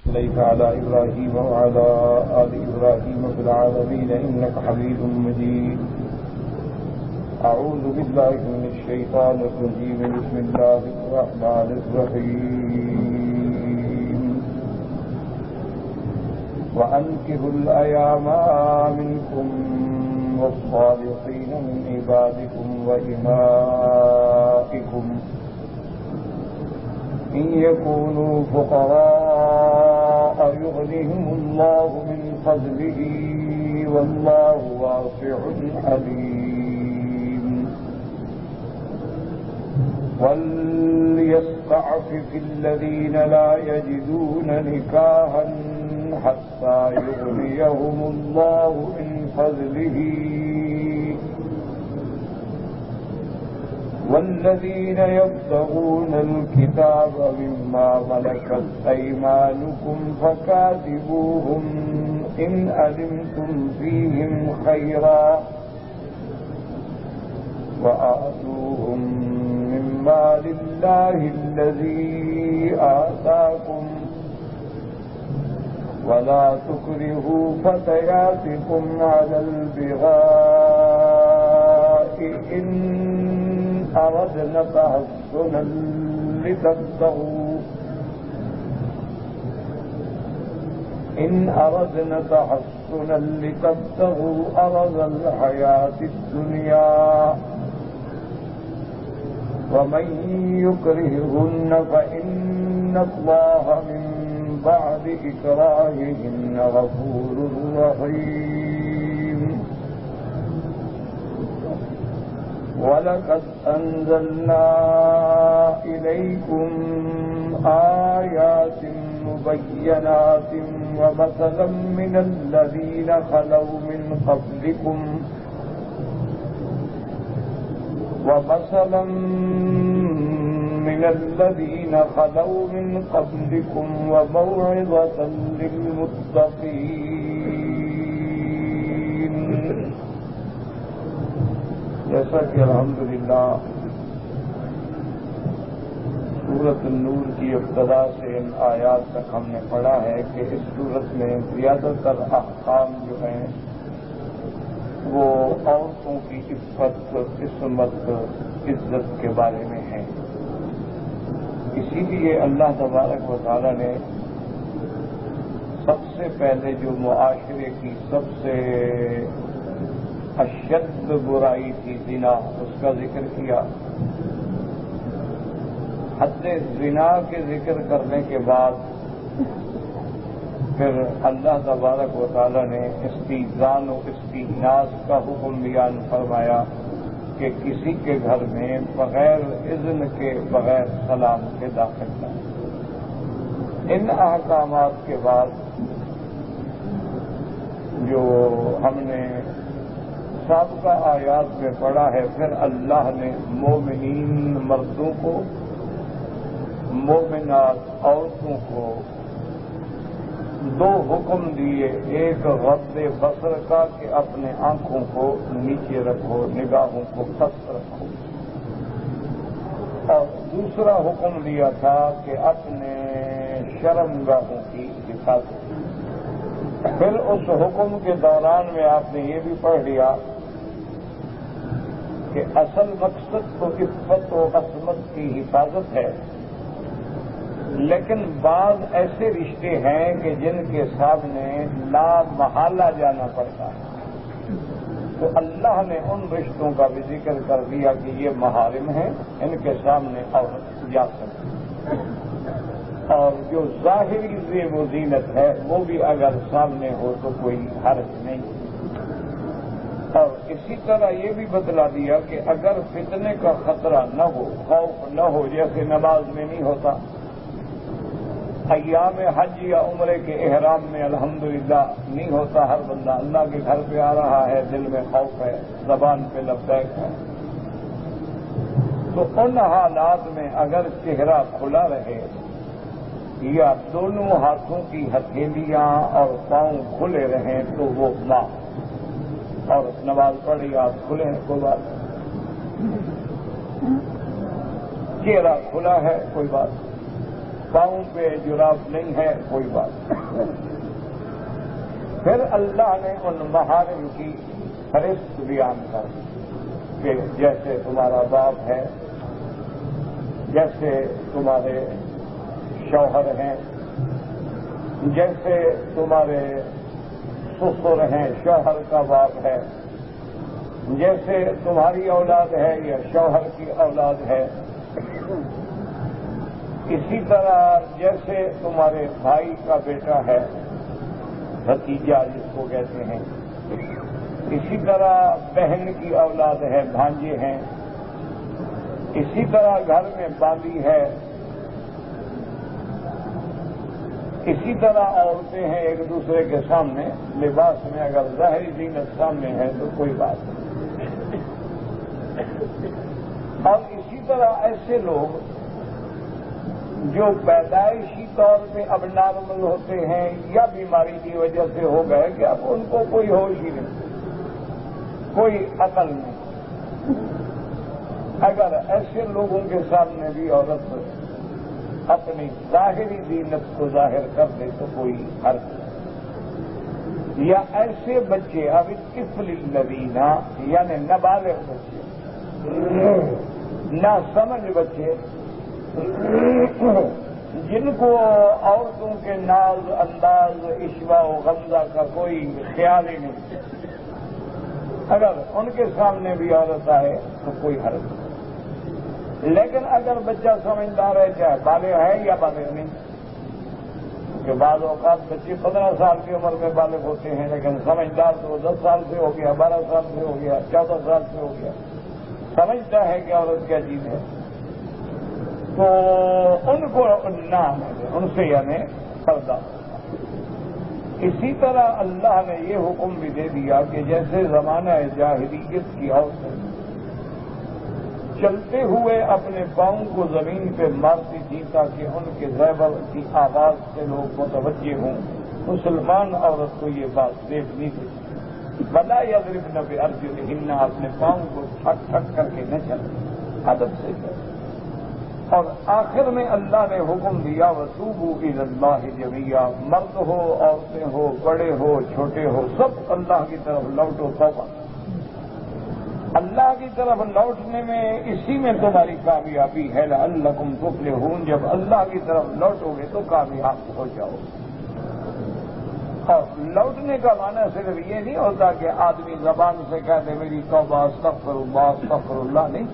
صليت على إبراهيم وعلى آل إبراهيم في العالمين إنك حميد مجيد. أعوذ بالله من الشيطان الرجيم. بسم الله الرحمن الرحيم. وأنكحوا الأيام منكم والصالحين من عبادكم وإمائكم إن يكونوا فقراء يغنهم الله من فضله والله واسع عليم. وليستعفف الذين لا يجدون نكاحا حتى يغنيهم الله من فضله والذين يبتغون الكتاب مما ملكت أيمانكم فكاتبوهم إن علمتم فيهم خيرا وآتوهم مما لله الذي آتاكم ولا تكرهوا فتياتكم على البغاء إن أردنا تحصنا لتبتغوا أرض الحياة الدنيا ومن يكرههن فإن الله من بعد إكراههن غفور رحيم. وَلَقَدْ أَنزَلْنَا إِلَيْكُمْ آيَاتٍ مُبَيِّنَاتٍ وَمَثَلًا مِّنَ الَّذِينَ خَلَوْا مِن قَبْلِكُمْ وَمَوْعِظَةً لِّلْمُتَّقِينَ. جیسا کہ الحمدللہ سورۃ النور کی ابتدا سے ان آیات تک ہم نے پڑھا ہے کہ اس سورت میں زیادہ تر احکام جو ہیں وہ عورتوں کی عفت، عصمت، عزت کے بارے میں ہیں. اسی لیے اللہ تبارک و تعالی نے سب سے پہلے جو معاشرے کی سب سے اشد برائی تھی زنا، اس کا ذکر کیا. حد زنا کے ذکر کرنے کے بعد پھر اللہ تبارک و تعالی نے استئذان و استئناس کا حکم بیان فرمایا کہ کسی کے گھر میں بغیر اذن کے، بغیر سلام کے داخل نہ. ان احکامات کے بعد جو ہم نے سابقہ آیات میں پڑھا ہے، پھر اللہ نے مومنین مردوں کو، مومنات عورتوں کو دو حکم دیے. ایک غض بصر کا کہ اپنے آنکھوں کو نیچے رکھو، نگاہوں کو پست رکھو، اور دوسرا حکم دیا تھا کہ اپنے شرمگاہوں کی حفاظت. پھر اس حکم کے دوران میں آپ نے یہ بھی پڑھ لیا کہ اصل مقصد تو عفت و عصمت کی حفاظت ہے، لیکن بعض ایسے رشتے ہیں کہ جن کے سامنے لا محالہ جانا پڑتا ہے. تو اللہ نے ان رشتوں کا بھی ذکر کر دیا کہ یہ محارم ہیں، ان کے سامنے عورت جا سکتی. اور جو ظاہری زیب و زینت ہے وہ بھی اگر سامنے ہو تو کوئی حرج نہیں. اور اسی طرح یہ بھی بتلا دیا کہ اگر فتنے کا خطرہ نہ ہو، خوف نہ ہو، جیسے نماز میں نہیں ہوتا، ایام حج یا عمرے کے احرام میں الحمدللہ نہیں ہوتا، ہر بندہ اللہ کے گھر پہ آ رہا ہے، دل میں خوف ہے، زبان پہ لبیک ہے، تو ان حالات میں اگر چہرہ کھلا رہے یا دونوں ہاتھوں کی ہتھیلیاں اور پاؤں کھلے رہیں تو وہ ماں. اور نماز پڑھی ہاتھ کھلے ہیں کوئی بات، چہرہ کھلا ہے کوئی بات. پاؤں پہ جراب نہیں ہے، کوئی بات نہیں۔ پھر اللہ نے ان محارم کی فہرست بیان کر دی کہ جیسے تمہارا باپ ہے، جیسے تمہارے شوہر ہیں، جیسے تمہارے سسر ہیں، شوہر کا باپ ہے، جیسے تمہاری اولاد ہے یا شوہر کی اولاد ہے، اسی طرح جیسے تمہارے بھائی کا بیٹا ہے، بھتیجا جس کو کہتے ہیں، اسی طرح بہن کی اولاد ہے، بھانجے ہیں، اسی طرح گھر میں باندی ہے، اسی طرح عورتیں ہیں ایک دوسرے کے سامنے لباس میں، اگر ظاہری زینت سامنے ہے تو کوئی بات نہیں۔ اور اسی طرح ایسے لوگ جو پیدائشی طور پہ اب نارمل ہوتے ہیں یا بیماری کی وجہ سے ہو گئے کہ اب ان کو کوئی ہوش ہی نہیں، کوئی عقل نہیں، اگر ایسے لوگوں کے سامنے بھی عورت اپنی ظاہری زینت کو ظاہر کر دے تو کوئی حرج نہیں۔ یا ایسے بچے اب طفل الذین یعنی نابالغ بچے، نہ سمجھ بچے، جن کو عورتوں کے ناز انداز اشوا و غمزہ کا کوئی خیال ہی نہیں، اگر ان کے سامنے بھی عورت آئے تو کوئی حرج نہیں۔ لیکن اگر بچہ سمجھدار ہے، چاہے بالغ ہے یا بالغ نہیں، کہ بعض اوقات بچے 15 سال کی عمر میں بالغ ہوتے ہیں لیکن سمجھدار تو 10 سال سے ہو گیا، 12 سال سے ہو گیا، 14 سال سے ہو گیا، سمجھتا ہے کہ عورت کیا چیز ہے، تو ان کو نام ہے، ان سے یعنی پردہ۔ اسی طرح اللہ نے یہ حکم بھی دے دیا کہ جیسے زمانہ جاہلیت کی عورتیں چلتے ہوئے اپنے پاؤں کو زمین پہ مارتی تھی تاکہ ان کے زیور کی آواز سے لوگ متوجہ ہوں، مسلمان عورت کو یہ بات دیکھنی تھی۔ بلا یضربن بارجلہن، اپنے پاؤں کو ٹھک ٹھک کر کے نہ چلے، ادب سے چلے۔ اور آخر میں اللہ نے حکم دیا وتوبوا الی اللہ جمیعا، مرد ہو، عورتیں ہو، بڑے ہو، چھوٹے ہو، سب اللہ کی طرف لوٹو۔ توبہ اللہ کی طرف لوٹنے میں اسی میں تمہاری کامیابی ہے، لعلکم تفلحون، جب اللہ کی طرف لوٹو گے تو کامیاب ہو جاؤ۔ اور لوٹنے کا معنی صرف یہ نہیں ہوتا کہ آدمی زبان سے کہتے میری توبہ استغفر اللہ نہیں،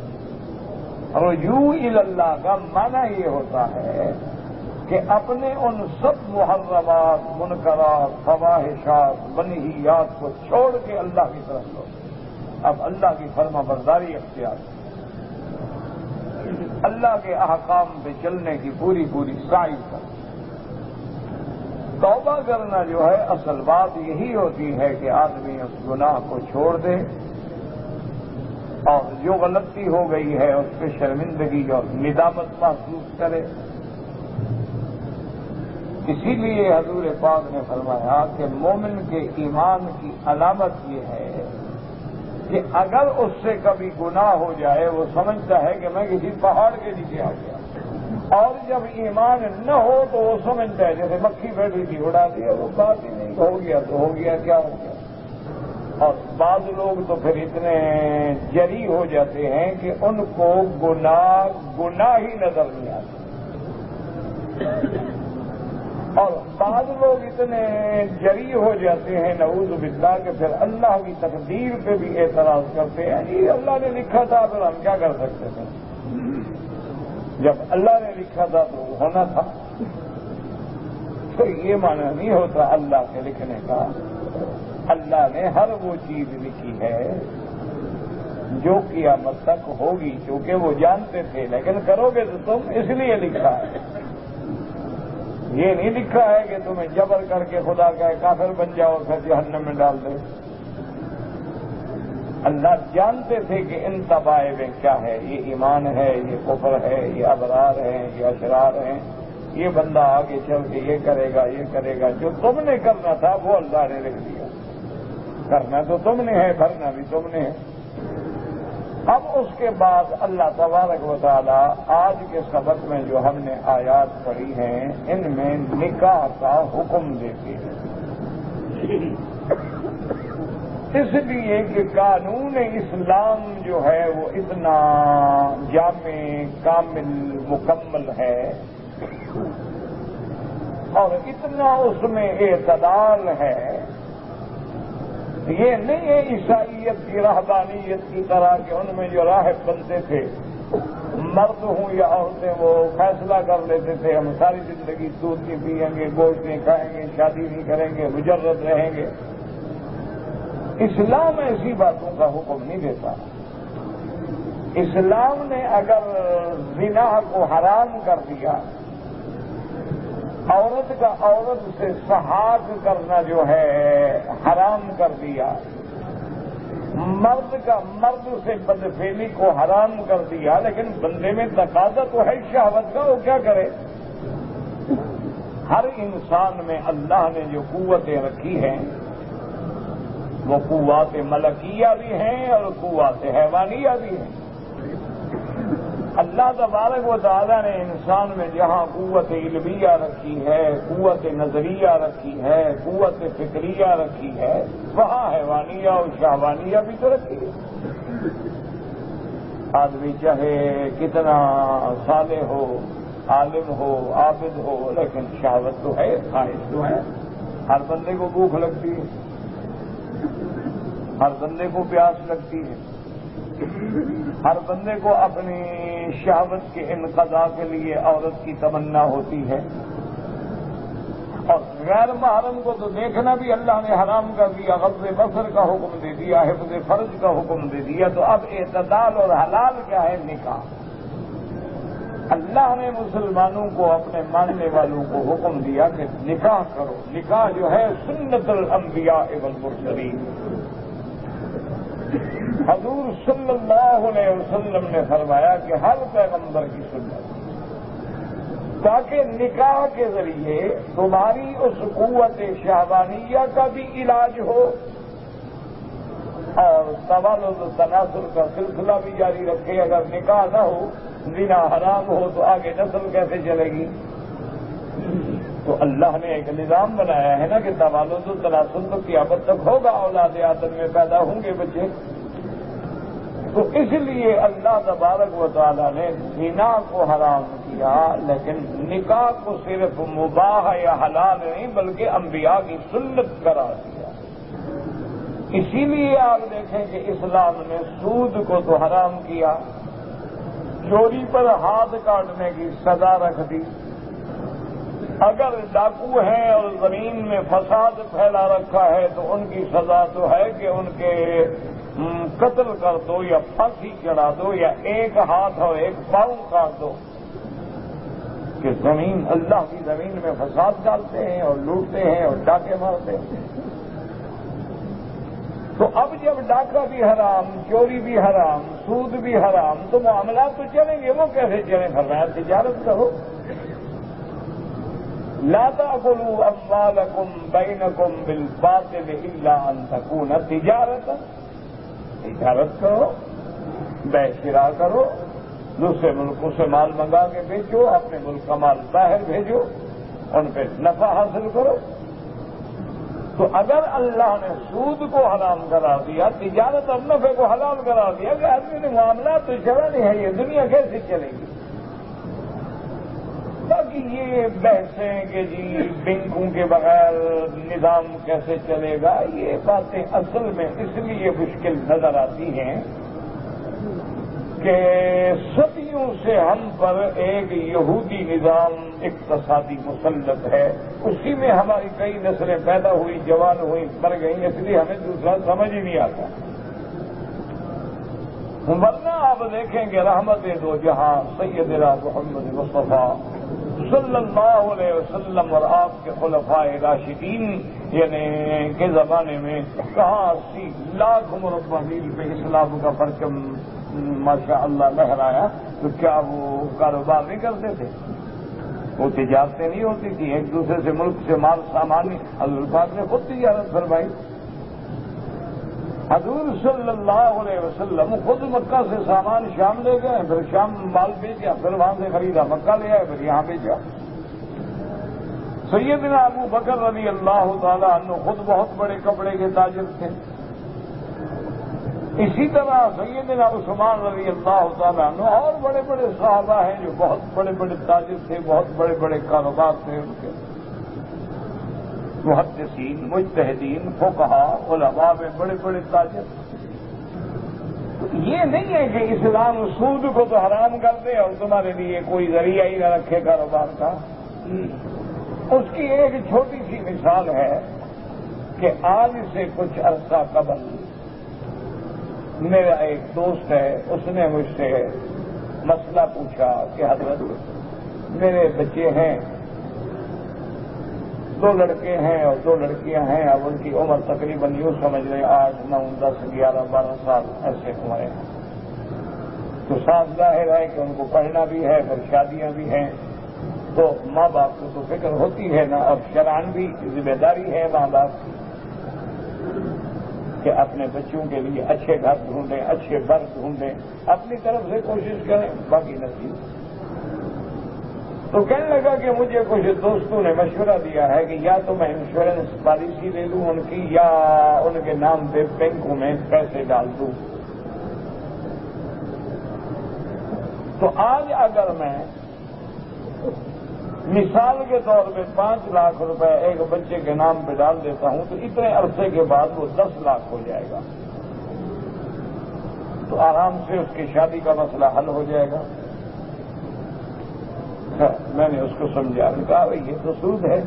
رجوع الی اللہ کا معنی یہ ہوتا ہے کہ اپنے ان سب محرمات، منکرات، فواحشات، منہیات کو چھوڑ کے اللہ کی طرف لوٹو۔ اب اللہ کی فرما برداری اختیار، اللہ کے احکام پہ چلنے کی پوری سعی کر۔ توبہ کرنا جو ہے اصل بات یہی ہوتی ہے کہ آدمی اس گناہ کو چھوڑ دے اور جو غلطی ہو گئی ہے اس پہ شرمندگی اور ندامت محسوس کرے۔ اسی لیے حضور پاک نے فرمایا کہ مومن کے ایمان کی علامت یہ ہے کہ اگر اس سے کبھی گناہ ہو جائے وہ سمجھتا ہے کہ میں کسی پہاڑ کے نیچے آ گیا، اور جب ایمان نہ ہو تو وہ سمجھتا ہے جیسے مکھی بیٹھی تھی اڑا دیا، وہ بات ہی نہیں، ہو گیا تو ہو گیا، کیا ہو گیا۔ اور بعض لوگ تو پھر اتنے جری ہو جاتے ہیں کہ ان کو گناہ ہی نظر نہیں آتا، اور بعض لوگ اتنے جری ہو جاتے ہیں نعوذ باللہ کہ پھر اللہ کی تقدیر پہ بھی اعتراض کرتے ہیں، جی اللہ نے لکھا تھا پھر ہم کیا کر سکتے تھے، جب اللہ نے لکھا تھا تو وہ ہونا تھا۔ تو یہ معنی نہیں ہوتا اللہ کے لکھنے کا، اللہ نے ہر وہ چیز لکھی ہے جو قیامت تک ہوگی، کیونکہ وہ جانتے تھے، لیکن کرو گے تو تم اس لیے لکھا ہے، یہ نہیں لکھا ہے کہ تمہیں جبر کر کے خدا کا کافر بن جاؤ پھر جہنم میں ڈال دے۔ اللہ جانتے تھے کہ ان طبائع میں کیا ہے، یہ ایمان ہے، یہ کفر ہے، یہ ابرار ہیں، یہ اشرار ہیں، یہ بندہ آگے چل کے یہ کرے گا، یہ کرے گا۔ جو تم نے کرنا تھا وہ اللہ نے لکھ دیا، کرنا تو تم نے ہے، بھرنا بھی تم نے ہے۔ اب اس کے بعد اللہ تبارک و تعالی آج کے سبق میں جو ہم نے آیات پڑھی ہیں ان میں نکاح کا حکم دیتے ہیں، اس لیے کہ قانون اسلام جو ہے وہ اتنا جامع کامل مکمل ہے اور اتنا اس میں اعتدال ہے. یہ نہیں ہے عیسائیت کی رہبانیت کی طرح کہ ان میں جو راہب بنتے تھے مرد ہوں یا عورتیں وہ فیصلہ کر لیتے تھے ہم ساری زندگی دودھ نہیں پیئیں گے، گوشت نہیں کھائیں گے، شادی نہیں کریں گے، مجرد رہیں گے. اسلام ایسی باتوں کا حکم نہیں دیتا. اسلام نے اگر زنا کو حرام کر دیا، عورت کا عورت سے سحاق کرنا جو ہے حرام کر دیا، مرد کا مرد سے بدفعلی کو حرام کر دیا، لیکن بندے میں تقاضا تو ہے شہوت کا، وہ کیا کرے؟ ہر انسان میں اللہ نے جو قوتیں رکھی ہیں وہ قوات ملکیہ بھی ہیں اور قوات حیوانیہ بھی ہیں. اللہ تبارک و تعالیٰ نے انسان میں جہاں قوت علمیہ رکھی ہے، قوت نظریہ رکھی ہے، قوت فکریہ رکھی ہے، وہاں حیوانیہ اور شہوانیہ بھی تو رکھی ہے. آدمی چاہے کتنا صالح ہو، عالم ہو، عابد ہو، لیکن شہوت تو ہے، خواہش تو ہے. ہر بندے کو بھوک لگتی ہے، ہر بندے کو پیاس لگتی ہے، ہر بندے کو اپنی شہوت کے انقضاء کے لیے عورت کی تمنا ہوتی ہے. اور غیر محرم کو تو دیکھنا بھی اللہ نے حرام کر دیا، غض بصر کا حکم دے دیا، حفظ فرج کا حکم دے دیا. تو اب اعتدال اور حلال کیا ہے؟ نکاح. اللہ نے مسلمانوں کو، اپنے ماننے والوں کو حکم دیا کہ نکاح کرو. نکاح جو ہے سنت الانبیاء والمرسلین. حضور صلی اللہ علیہ وسلم نے فرمایا کہ ہر پیغمبر کی سنت، تاکہ نکاح کے ذریعے تمہاری اس قوت شہوانیہ کا بھی علاج ہو اور توالد و تناسل کا سلسلہ بھی جاری رکھے. اگر نکاح نہ ہو، زنا حرام ہو، تو آگے نسل کیسے چلے گی؟ تو اللہ نے ایک نظام بنایا ہے نا کہ توالد و تناسل تو قیامت تک ہوگا، اولاد آدم میں پیدا ہوں گے بچے. تو اس لیے اللہ تبارک و تعالیٰ نے زنا کو حرام کیا، لیکن نکاح کو صرف مباح یا حلال نہیں بلکہ انبیاء کی سنت قرار دیا. اسی لیے آپ دیکھیں کہ اسلام نے سود کو تو حرام کیا، چوری پر ہاتھ کاٹنے کی سزا رکھ دی. اگر ڈاکو ہیں اور زمین میں فساد پھیلا رکھا ہے تو ان کی سزا تو ہے کہ ان کے قتل کر دو یا پھانسی چڑھا دو یا ایک ہاتھ اور ایک پاؤں کاٹ دو. کہ زمین، اللہ کی زمین میں فساد ڈالتے ہیں اور لوٹتے ہیں اور ڈاکے مارتے ہیں. تو اب جب ڈاکہ بھی حرام، چوری بھی حرام، سود بھی حرام، تو معاملات تو چلیں گے. وہ کیسے چلیں؟ فرمایا تجارت کرو. لا تأكلوا أموالكم بينكم بالباطل إلا أن تكون تجارة. تجارت کرو، بے شراء کرو، دوسرے ملکوں سے مال منگا کے بیچو، اپنے ملک کا مال باہر بھیجو، ان پہ نفع حاصل کرو. تو اگر اللہ نے سود کو حرام قرار دیا، تجارت اور نفع کو حلال قرار دیا کہ آدمی نے معاملات تو شرعی ہے، یہ دنیا کیسے چلے گی؟ باقی یہ بحثیں کہ جی بینکوں کے بغیر نظام کیسے چلے گا، یہ باتیں اصل میں اس لیے مشکل نظر آتی ہیں کہ صدیوں سے ہم پر ایک یہودی نظام اقتصادی مسلط ہے. اسی میں ہماری کئی نسلیں پیدا ہوئی، جوان ہوئی، مر گئیں، اس لیے ہمیں دوسرا سمجھ ہی نہیں آتا. ورنہ آپ دیکھیں کہ رحمت دو جہاں سیدنا محمد مصطفیٰ صلی اللہ علیہ وسلم اور آپ کے خلفائے راشدین یعنی کے زمانے میں کہاں 80 لاکھ مربع میل پہ اسلام کا پرچم ماشاء اللہ لہرایا. تو کیا وہ کاروبار نہیں کرتے تھے؟ وہ تجارتیں نہیں ہوتی تھی؟ ایک دوسرے سے ملک سے مال سامان، حضرت پاک نے خود تجارت فرمائی. حضور صلی اللہ علیہ وسلم خود مکہ سے سامان شام لے گئے، پھر شام مال بھیجا، پھر وہاں سے خریدا مکہ لے آئے، پھر یہاں بھیجا۔ سیدنا ابو بکر رضی اللہ تعالیٰ عنہ خود بہت بڑے کپڑے کے تاجر تھے۔ اسی طرح سیدنا عثمان رضی اللہ تعالیٰ عنہ اور بڑے بڑے صحابہ ہیں جو بہت بڑے بڑے تاجر تھے، بہت بڑے بڑے کاروبار تھے ان کے، محدثین، مجتہدین، فقہاء، علماء میں بڑے بڑے تاجر۔ یہ نہیں ہے کہ اسلام سود کو تو حرام کر دے اور تمہارے لیے کوئی ذریعہ ہی نہ رکھے کاروبار کا۔ اس کی ایک چھوٹی سی مثال ہے کہ آج سے کچھ عرصہ قبل میرا ایک دوست ہے، اس نے مجھ سے مسئلہ پوچھا کہ حضرت میرے بچے ہیں، 2 لڑکے ہیں اور 2 لڑکیاں ہیں، اب ان کی عمر تقریباً یوں سمجھ لیں 8، 9، 10، 11، 12 سال ایسے عمریں ہیں، تو صاف ظاہر ہے کہ ان کو پڑھنا بھی ہے، پھر شادیاں بھی ہیں، تو ماں باپ کو تو فکر ہوتی ہے نا، اور شرعاً بھی ذمہ داری ہے ماں باپ کی کہ اپنے بچوں کے لیے اچھے گھر ڈھونڈیں، اچھے بر ڈھونڈیں، اپنی طرف سے کوشش کریں، باقی نصیب۔ تو کہنے لگا کہ مجھے کچھ دوستوں نے مشورہ دیا ہے کہ یا تو میں انشورنس پالیسی لے لوں ان کی، یا ان کے نام پہ بینکوں میں پیسے ڈال دوں۔ تو آج اگر میں مثال کے طور پہ 5 لاکھ روپے ایک بچے کے نام پہ ڈال دیتا ہوں تو اتنے عرصے کے بعد وہ 10 لاکھ ہو جائے گا، تو آرام سے اس کی شادی کا مسئلہ حل ہو جائے گا۔ میں نے اس کو سمجھا، کہا بھائی یہ تو سود ہے،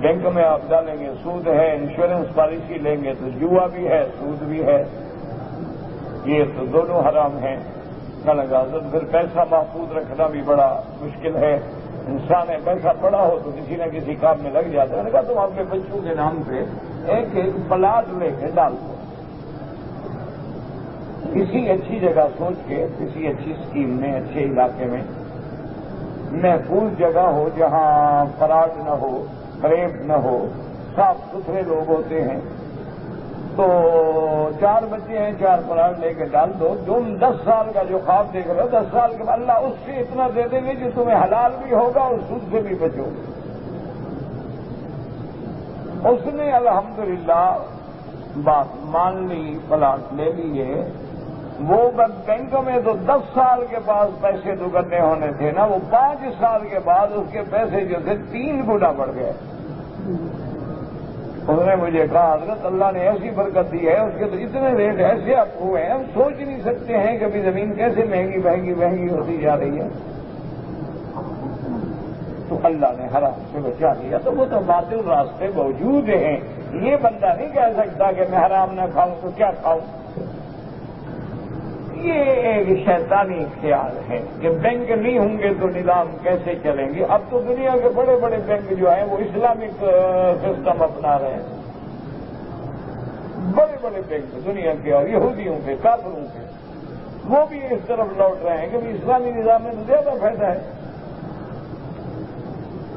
بینک میں آپ ڈالیں گے سود ہے، انشورنس پالیسی لیں گے تو جوا بھی ہے، سود بھی ہے، یہ تو دونوں حرام ہیں۔ حضرت پھر پیسہ محفوظ رکھنا بھی بڑا مشکل ہے، انسان ہے پیسہ پڑا ہو تو کسی نہ کسی کام میں لگ جاتا ہے۔ میں نے کہا تم اپنے بچوں کے نام پہ ایک پلاٹ لے کے ڈال دو، کسی اچھی جگہ سوچ کے، کسی اچھی اسکیم میں، اچھے علاقے میں، محفوظ جگہ ہو جہاں فراڈ نہ ہو، فریب نہ ہو، صاف ستھرے لوگ ہوتے ہیں، تو 4 بچے ہیں، 4 پلاٹ لے کے ڈال دو، تم 10 سال کا جو خواب دیکھ رہے ہو 10 سال کے بعد اللہ اس سے اتنا دے دیں گے کہ تمہیں حلال بھی ہوگا اور سود سے بھی بچو گے۔ اس نے الحمدللہ بات مان لی، پلاٹ لے لیے۔ وہ بینک میں تو 10 سال کے بعد پیسے دگنے ہونے تھے نا، وہ 5 سال کے بعد اس کے پیسے جو تھے 3 گنا بڑھ گئے۔ اس نے مجھے کہا حضرت اللہ نے ایسی برکت دی ہے، اس کے تو اتنے ریٹ ایسے اب ہوئے ہیں، ہم سوچ نہیں سکتے ہیں کہ ابھی زمین کیسے مہنگی مہنگی مہنگی ہوتی جا رہی ہے۔ تو اللہ نے حرام سے بچا لیا، تو وہ تو باطل راستے موجود ہیں۔ یہ بندہ نہیں کہہ سکتا کہ میں حرام نہ کھاؤں تو کیا کھاؤں۔ یہ ایک شیطانی خیال ہے کہ بینک نہیں ہوں گے تو نظام کیسے چلیں گے۔ اب تو دنیا کے بڑے بڑے بینک جو ہیں وہ اسلامک سسٹم اپنا رہے ہیں، بڑے بڑے بینک دنیا کے اور یہودیوں کے، کافروں کے، وہ بھی اس طرف لوٹ رہے ہیں کہ اسلامی نظام میں تو زیادہ فائدہ ہے۔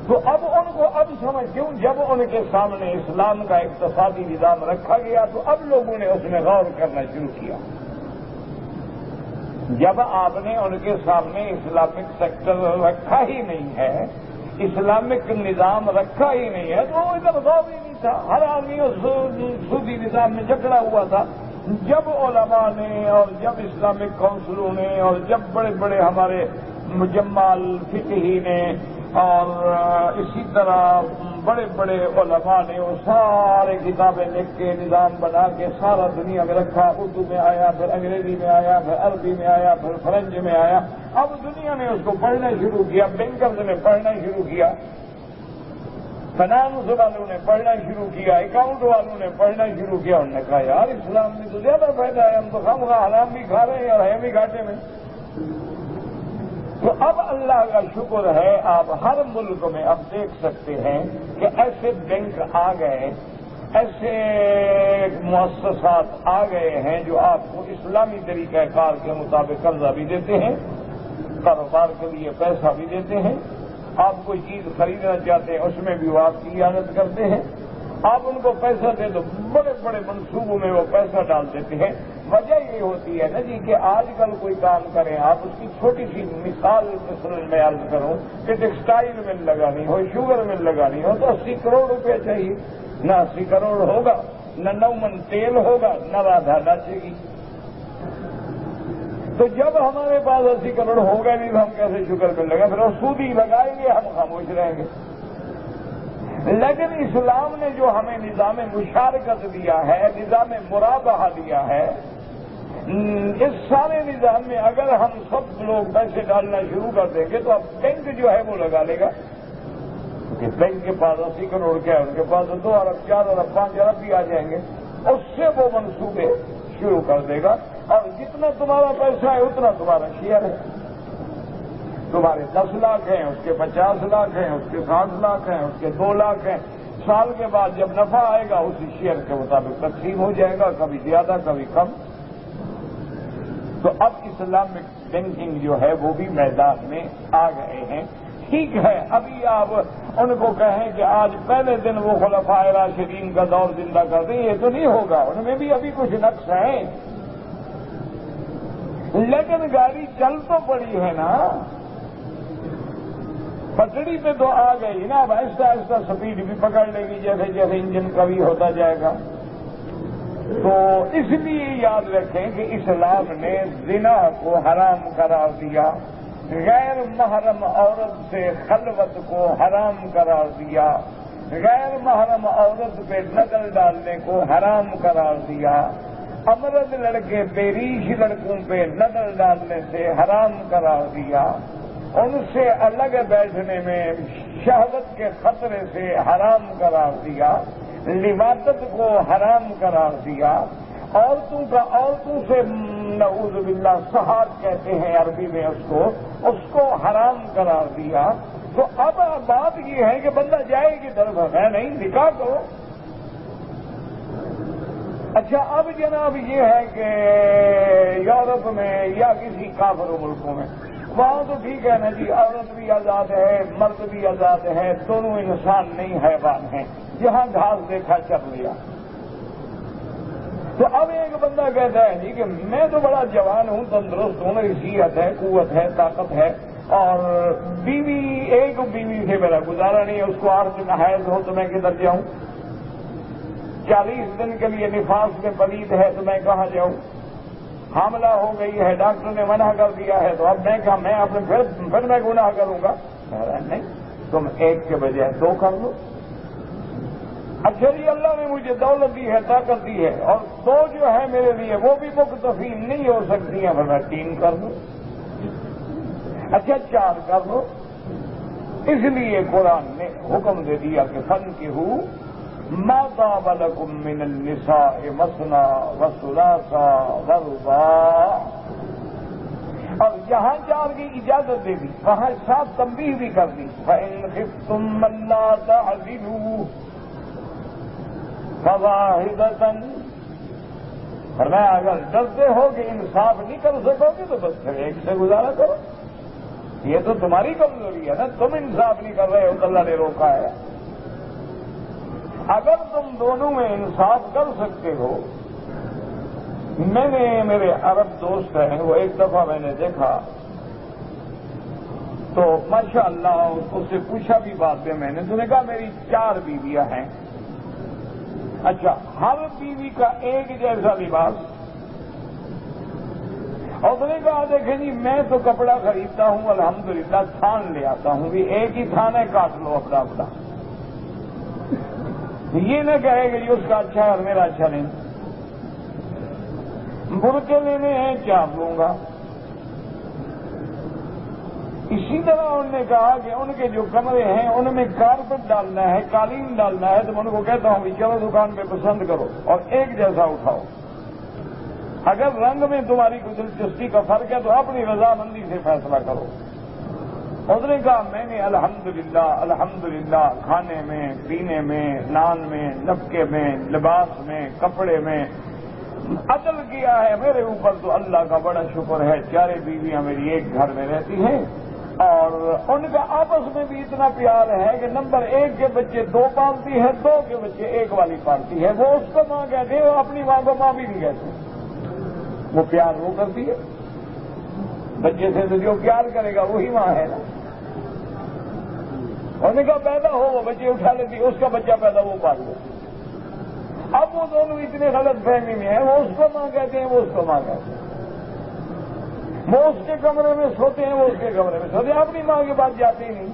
تو اب ان کو سمجھ کیوں، جب ان کے سامنے اسلام کا اقتصادی نظام رکھا گیا تو اب لوگوں نے اس میں غور کرنا شروع کیا۔ جب آپ نے ان کے سامنے اسلامک سیکٹر رکھا ہی نہیں ہے، اسلامک نظام رکھا ہی نہیں ہے، تو وہ ادھر غور ہی نہیں تھا، ہر آدمی اس سودی نظام میں جکڑا ہوا تھا۔ جب علماء نے اور جب اسلامک کونسلوں نے اور جب بڑے بڑے ہمارے مجمع الفقہی نے اور اسی طرح بڑے بڑے علماء نے وہ سارے کتابیں لکھ کے نظام بنا کے سارا دنیا میں رکھا، اردو میں آیا، پھر انگریزی میں آیا، پھر عربی میں آیا، پھر فرنچ میں آیا، اب دنیا نے اس کو پڑھنا شروع کیا، بینکرز نے پڑھنا شروع کیا، فائنانس والوں نے پڑھنا شروع کیا، اکاؤنٹ والوں نے پڑھنا شروع کیا۔ انہوں نے کہا یار اسلام میں تو زیادہ فائدہ ہے، ہم تو خواہ حرام بھی کھا رہے ہیں اور ہیں بھی گھاٹے میں۔ تو اب اللہ کا شکر ہے، آپ ہر ملک میں اب دیکھ سکتے ہیں کہ ایسے بینک آ گئے، ایسے مؤسسات آ گئے ہیں جو آپ کو اسلامی طریقہ کار کے مطابق قرضہ بھی دیتے ہیں، کاروبار کے لیے پیسہ بھی دیتے ہیں، آپ کوئی چیز خریدنا چاہتے ہیں اس میں بھی وہ آپ کی اعانت کرتے ہیں، آپ ان کو پیسہ دے دو، بڑے بڑے منصوبوں میں وہ پیسہ ڈال دیتے ہیں۔ وجہ یہ ہوتی ہے نا جی کہ آج کل کوئی کام کریں، آپ اس کی چھوٹی سی مثال میں عرض کروں کہ ٹیکسٹائل مل لگانی ہو، شوگر مل لگانی ہو تو 80 کروڑ روپے چاہیے۔ نہ 80 کروڑ ہوگا، نہ 9 من تیل ہوگا، نہ رادھا ناچے گی۔ تو جب ہمارے پاس 80 کروڑ ہوگا نہیں تو ہم کیسے شوگر مل لگا؟ پھر وہ سودی لگائیں گے، ہم خاموش رہیں گے۔ لیکن اسلام نے جو ہمیں نظام مشارکت دیا ہے، نظام مرابحہ دیا ہے، اس سارے نظام میں اگر ہم سب لوگ پیسے ڈالنا شروع کر دیں گے تو اب بینک جو ہے وہ لگا لے گا، کیونکہ بینک کے پاس 80 کروڑ کیا ہے، ان کے پاس 2 ارب 4 ارب 5 ارب بھی آ جائیں گے، اس سے وہ منصوبے شروع کر دے گا، اور جتنا تمہارا پیسہ ہے اتنا تمہارا شیئر ہے۔ تمہارے 10 لاکھ ہیں، اس کے 50 لاکھ ہیں، اس کے 60 لاکھ ہیں، اس کے 2 لاکھ ہیں، سال کے بعد جب نفع آئے گا اسی شیئر کے مطابق تقسیم ہو جائے گا، کبھی زیادہ کبھی کم۔ تو اب اسلامک بینکنگ جو ہے وہ بھی میدان میں آ گئے ہیں۔ ٹھیک ہے، ابھی آپ ان کو کہیں کہ آج پہلے دن وہ خلفائے راشدین کا دور زندہ کر دیں، یہ تو نہیں ہوگا، ان میں بھی ابھی کچھ نقص ہیں، لیکن گاڑی چل تو پڑی ہے نا، پٹڑی پہ تو آ گئی نا، اب آہستہ آہستہ سپیڈ بھی پکڑ لے گی جیسے جیسے انجن قوی ہوتا جائے گا۔ تو اس لیے یاد رکھیں کہ اسلام نے زنا کو حرام قرار دیا، غیر محرم عورت سے خلوت کو حرام قرار دیا، غیر محرم عورت پہ نظر ڈالنے کو حرام قرار دیا، امرد لڑکے بیریش لڑکوں پہ نظر ڈالنے سے حرام قرار دیا، ان سے الگ بیٹھنے میں شہوت کے خطرے سے حرام قرار دیا، لواطت کو حرام قرار دیا، عورتوں سے نعوذ باللہ سحاق کہتے ہیں عربی میں اس کو حرام قرار دیا۔ تو اب بات یہ ہے کہ بندہ جائے کی طرف ہے نہیں، نکاح کرو۔ اچھا، اب جناب یہ ہے کہ یورپ میں یا کسی کافر ملکوں میں وہاں تو ٹھیک ہے نا جی، عورت بھی آزاد ہے، مرد بھی آزاد ہے، دونوں انسان نہیں حیوان ہیں، جہاں گھاس دیکھا چل لیا۔ تو اب ایک بندہ کہتا ہے جی کہ میں تو بڑا جوان ہوں، تندرست ہوں، میری صحت ہے، قوت ہے، طاقت ہے، اور ایک بیوی سے میرا گزارا نہیں ہے، اس کو 8 دن حیض ہو تو میں کدھر جاؤں؟ 40 دن کے لیے نفاس میں پلید ہے تو میں کہاں جاؤں؟ حاملہ ہو گئی ہے، ڈاکٹر نے منع کر دیا ہے، تو اب میں کہا میں اپنے پھر میں گناہ کروں گا؟ نہیں، تم 1 کے بجائے 2 کر لو۔ اچھا جی، اللہ نے مجھے دولت دی ہے، طاقت دی ہے، اور 2 جو ہے میرے لیے وہ بھی مکتفی نہیں ہو سکتی ہیں، پھر میں 3 کر لوں۔ اچھا 4 کر لو۔ اس لیے قرآن نے حکم دے دیا کہ فانکحوا ما طاب لکم من النساء مثنی وثلاث ورباع، اور جہاں 4 کی اجازت دے دی وہاں 7 تنبیہ بھی کر دی، فإن خفتم الا تعدلوا فواحدۃ، فرمایا اگر ڈرتے ہو کہ انصاف نہیں کر سکو گے تو بس پھر 1 سے گزارا کرو، یہ تو تمہاری کمزوری ہے نا، تم انصاف نہیں کر رہے ہو تو اللہ نے روکا ہے۔ اگر تم دونوں میں انصاف کر سکتے ہو، میرے عرب دوست ہیں، وہ ایک دفعہ میں نے دیکھا تو ماشاء اللہ اس سے پوچھا بھی بعد میں نے، تو نے کہا میری 4 بیویاں ہیں۔ اچھا، ہر بیوی کا ایک جیسا لباس، اور اس نے کہا دیکھیں جی میں تو کپڑا خریدتا ہوں الحمدللہ، تھان لے آتا ہوں، بھی ایک ہی تھان ہے، کاٹ لو اپنا اپنا، یہ نہ کہے کہ اس کا اچھا ہے اور میرا اچھا نہیں۔ برقعے لینے ہیں 4 لوں گا۔ اسی طرح انہوں نے کہا کہ ان کے جو کمرے ہیں ان میں کارپیٹ ڈالنا ہے، قالین ڈالنا ہے، تو میں ان کو کہتا ہوں کہ چلو دکان پہ پسند کرو اور ایک جیسا اٹھاؤ، اگر رنگ میں تمہاری کوئی دلچسپی کا فرق ہے تو اپنی رضامندی سے فیصلہ کرو۔ اس نے کہا میں نے الحمدللہ کھانے میں، پینے میں، نان میں، نفقے میں، لباس میں، کپڑے میں عدل کیا ہے، میرے اوپر تو اللہ کا بڑا شکر ہے، 4 بیویاں میری ایک گھر میں رہتی ہیں، اور ان کا آپس میں بھی اتنا پیار ہے کہ نمبر 1 کے بچے 2 پالتی ہے، 2 کے بچے 1 والی پالتی ہے. وہ اس کو ماں کہتے ہیں، وہ اپنی ماں کو ماں بھی نہیں کہتے. وہ پیار وہ کرتی ہے بچے سے، تو جو پیار کرے گا وہی ماں ہے نا. ان کا پیدا ہو وہ بچے اٹھا لیتی، اس کا بچہ پیدا وہ پال لیتی. اب وہ دونوں اتنے غلط فہمی میں ہیں، وہ اس کو ماں کہتے ہیں، وہ اس کو ماں کہتے ہیں. وہ اس کے کمرے میں سوتے ہیں، وہ اس کے کمرے میں سوتے ہیں، اپنی ماں کے پاس جاتے ہی نہیں.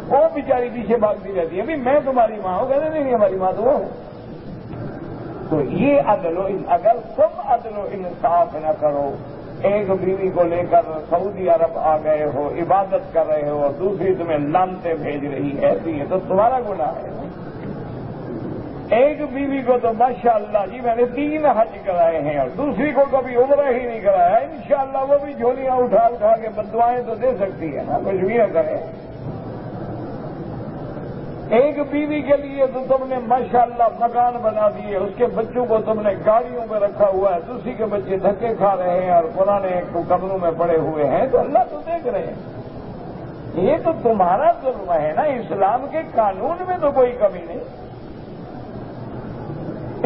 وہ بیچاری پیچھے بھاگتی رہتی ہے، میں تمہاری ماں ہوں. کہتے نہیں ہماری ماں تو وہ ہے. تو یہ اگر تم عدل و انصاف نہ کرو، ایک بیوی کو لے کر سعودی عرب آ گئے ہو، عبادت کر رہے ہو، اور دوسری تمہیں لانتیں بھیج رہی ہے، تو تمہارا گناہ ہے. ایک بیوی کو تو ماشاءاللہ جی میں نے 3 حج کرائے ہیں، اور دوسری کو کبھی عمرہ ہی نہیں کرایا. انشاءاللہ وہ بھی جھولیاں اٹھا اٹھا کے بددعائیں تو دے سکتی ہے نا، کچھ بھی نہ کرے. ایک بیوی کے لیے تو تم نے ماشاءاللہ مکان بنا دیے، اس کے بچوں کو تم نے گاڑیوں میں رکھا ہوا ہے، دوسری کے بچے دھکے کھا رہے ہیں اور پرانے قبروں میں پڑے ہوئے ہیں. تو اللہ تو دیکھ رہے ہیں. یہ تو تمہارا ظلم ہے نا. اسلام کے قانون میں تو کوئی کمی نہیں.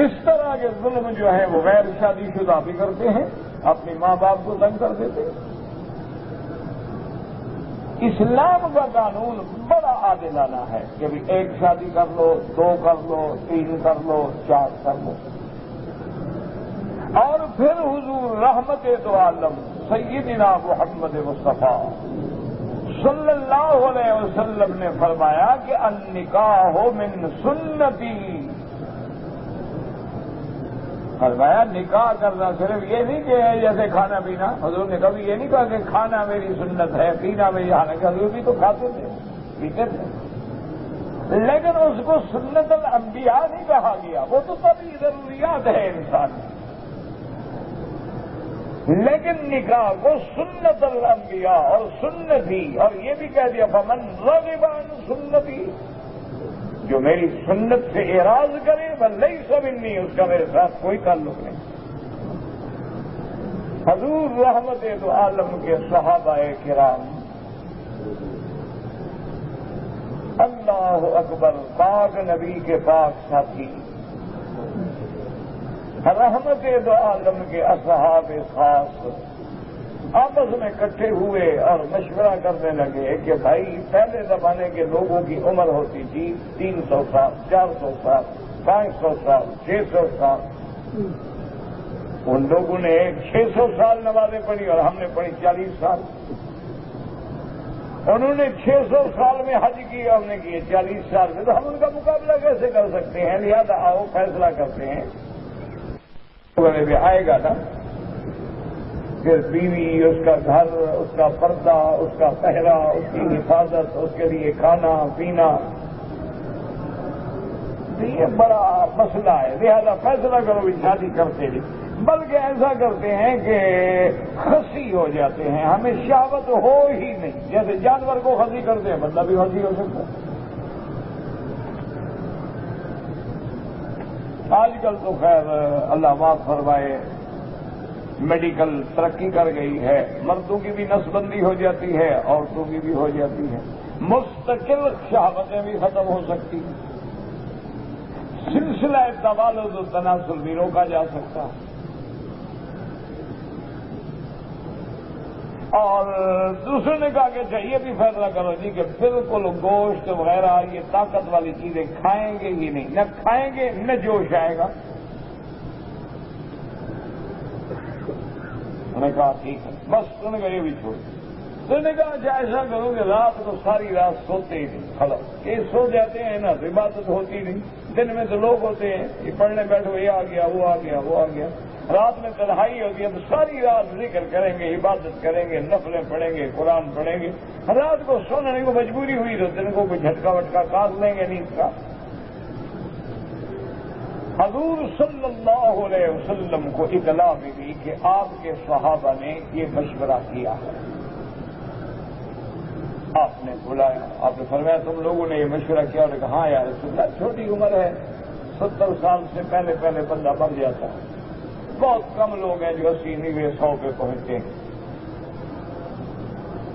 اس طرح کے ظلم جو ہے وہ غیر شادی شدہ بھی کرتے ہیں، اپنی ماں باپ کو تنگ کر دیتے ہیں. اسلام کا قانون بڑا عادلانہ ہے کہ بھی 1 شادی کر لو، 2 کر لو، 3 کر لو، 4 کر لو. اور پھر حضور رحمت دو عالم سیدنا محمد مصطفیٰ صلی اللہ علیہ وسلم نے فرمایا کہ النکاح من سنتی. فرمایا نکاح کرنا صرف یہ نہیں کہ جیسے کھانا پینا. حضور نے کبھی یہ نہیں کہا کہ کھانا میری سنت ہے، پینا میری. حالانکہ حضور بھی تو کھاتے تھے، پیتے تھے، لیکن اس کو سنت الانبیاء نہیں کہا گیا. وہ تو سبھی ضروریات ہے انسان کی، لیکن نکاح کو سنت الانبیاء اور سنتی، اور یہ بھی کہہ دیا فمن رغب عن سنتی، جو میری سنت سے اعراض کرے فلیس منی، اس کا میرے ساتھ کوئی تعلق نہیں. حضور رحمت دو عالم کے صحابہ کرام، اللہ اکبر، پاک نبی کے پاک ساتھی، رحمت دو عالم کے اصحاب خاص آپس میں اکٹھے ہوئے اور مشورہ کرنے لگے کہ بھائی پہلے زمانے کے لوگوں کی عمر ہوتی تھی 300 سال، 400 سال، 500 سال، 600 سال. ان لوگوں نے 600 سال نمازیں پڑھی اور ہم نے پڑھی 40 سال. انہوں نے 600 سال میں حج کیا، ہم نے کیے 40 سال میں. تو ہم ان کا مقابلہ کیسے کر سکتے ہیں؟ لہذا آؤ فیصلہ کرتے ہیں. بھی آئے گا نا، پھر بیوی، اس کا گھر، اس کا پردہ، اس کا پہرا، اس کی حفاظت، اس کے لیے کھانا پینا، یہ بڑا مسئلہ ہے. لہذا فیصلہ کرو بھی شادی کرتے نہیں، بلکہ ایسا کرتے ہیں کہ خسی ہو جاتے ہیں. ہمیں شہوت ہو ہی نہیں. جیسے جانور کو خسی کرتے ہیں بندہ بھی خسی ہو سکتا ہے. آج کل تو خیر اللہ معاف فرمائے میڈیکل ترقی کر گئی ہے، مردوں کی بھی نس بندی ہو جاتی ہے، عورتوں کی بھی ہو جاتی ہے. مستقل شہوتیں بھی ختم ہو سکتی ہیں. سلسلہ توالد و تناسل بھی روکا جا سکتا ہے. اور دوسرے نے کہا کہ اچھا یہ بھی فیصلہ کرو جی کہ بالکل گوشت وغیرہ یہ طاقت والی چیزیں کھائیں گے ہی نہیں، نہ کھائیں گے نہ جوش آئے گا. انہوں نے کہا ٹھیک ہے، بس انہوں نے کہا یہ بھی چھوڑ. انہوں نے کہا اچھا ایسا کرو کہ رات کو ساری رات سوتے ہی نہیں. خلاص یہ سو جاتے ہیں نا تو عبادت ہوتی نہیں. دن میں تو لوگ ہوتے ہیں، یہ پڑھنے بیٹھو، یہ آ گیا، وہ آ گیا، وہ آ گیا. رات میں تنہائی ہوتی ہے تو ساری رات ذکر کریں گے، عبادت کریں گے، نفلیں پڑھیں گے، قرآن پڑھیں گے. رات کو سونے کو مجبوری ہوئی تو دن کو کوئی جھٹکا وٹکا کاٹ لیں گے نیند کا. حضور صلی اللہ علیہ وسلم کو اطلاع ملی کہ آپ کے صحابہ نے یہ مشورہ کیا ہے. آپ نے بلایا، آپ نے فرمایا تم لوگوں نے یہ مشورہ کیا؟ اور کہا ہاں یار رسول اللہ، چھوٹی عمر ہے، 70 سال سے پہلے بندہ مر جاتا ہے. بہت کم لوگ ہیں جو 80، 90، 100 پہ پہنچتے ہیں.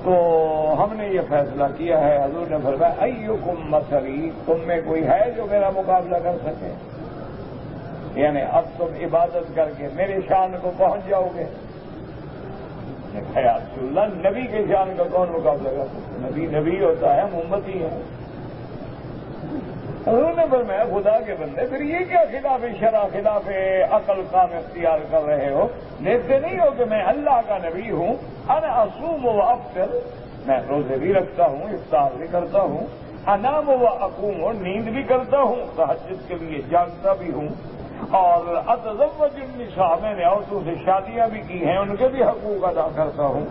تو ہم نے یہ فیصلہ کیا ہے، حضور نے فرمایا ایکم مثلی، تم میں کوئی ہے جو میرا مقابلہ کر سکے؟ یعنی اب تم عبادت کر کے میرے شان کو پہنچ جاؤ گے؟ یا رسول اللہ، نبی کے شان کا کون مقابلہ کر سکتا؟ نبی نبی ہوتا ہے، ہم امتی ہیں۔ حضور نے فرمایا خدا کے بندے، پھر یہ کیا خلاف شرع خلاف عقل کام اختیار کر رہے ہو؟ دیکھتے نہیں ہو کہ میں اللہ کا نبی ہوں؟ انا اصوم و افطر، میں روزے بھی رکھتا ہوں، افطار بھی کرتا ہوں، انام و اقوم، نیند بھی کرتا ہوں، تہجد کے لیے جاگتا بھی ہوں، اور اتزوج النساء، میں نے عورتوں سے شادیاں بھی کی ہیں، ان کے بھی حقوق ادا کرتا ہوں۔